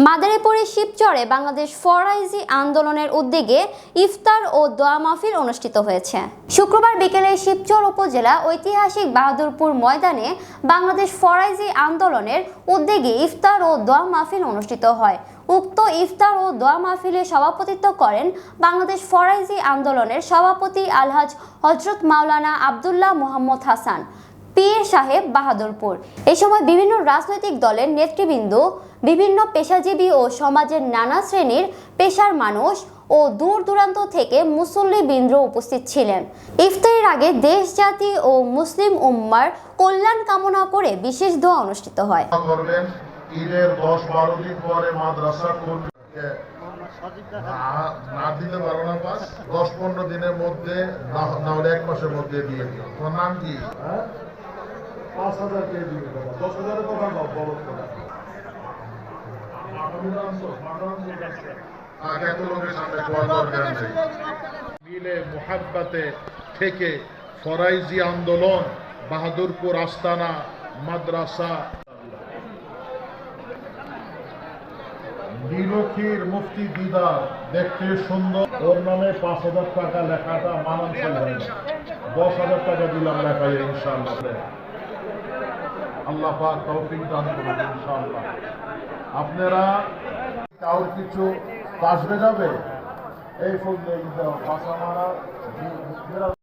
মাদারীপুরের শিবচরে বাংলাদেশ ফরাইজি আন্দোলনের উদ্যোগে ইফতার ও দোয়া মাহফিল অনুষ্ঠিত হয়েছে। শুক্রবার বিকেলে শিবচর উপজেলা ঐতিহাসিক বাহাদুরপুর ময়দানে বাংলাদেশ ফরাইজি আন্দোলনের উদ্যোগে ইফতার ও দোয়া মাহফিল অনুষ্ঠিত হয়। উক্ত ইফতার ও দোয়া মাহফিলে সভাপতিত্ব করেন বাংলাদেশ ফরাইজি আন্দোলনের সভাপতি আলহাজ হযরত মাওলানা আব্দুল্লাহ মোহাম্মদ হাসান পীর সাহেব বাহাদুরপুর। এই সময় বিভিন্ন রাজনৈতিক দলের নেতৃবৃন্দ, বিভিন্ন পেশাজীবী ও সমাজের নানা শ্রেণীর পেশার মানুষ ও দূর দূরান্ত থেকে মুসল্লিবৃন্দ উপস্থিত ছিলেন। ইফতারের আগে দেশ, জাতি ও মুসলিম উম্মার কল্যাণ কামনা করে বিশেষ দোয়া অনুষ্ঠিত হয়। ঈদের 10-12 দিন পরে মাদ্রাসা না দিতে পারো না, 10-15 দিনের মধ্যে না হলে 1 মাসের মধ্যে দিয়ে দিও। তোমার নাম কি? 5,000 কে দিয়ে দেবো। 10,000 কথা বলো কথা। মিলে মুহাব্বতে থেকে ফরাইজি আন্দোলন বাহাদুরপুর আস্তানা মাদ্রাসা নীলক্ষীর মুফতি দিদার দেখতে সুন্দর। ওর নামে 5,000 টাকা লেখাটা মানানসই হয় না। 10,000 টাকা দিলাম লেখায় ইনশাআল্লাহ। আল্লাহ পাক তৌফিক দান করুন ইনশাআল্লাহ। আপনারা কাউর কিছু আসবে যাবে এই ফুল দিয়ে পাশা মারা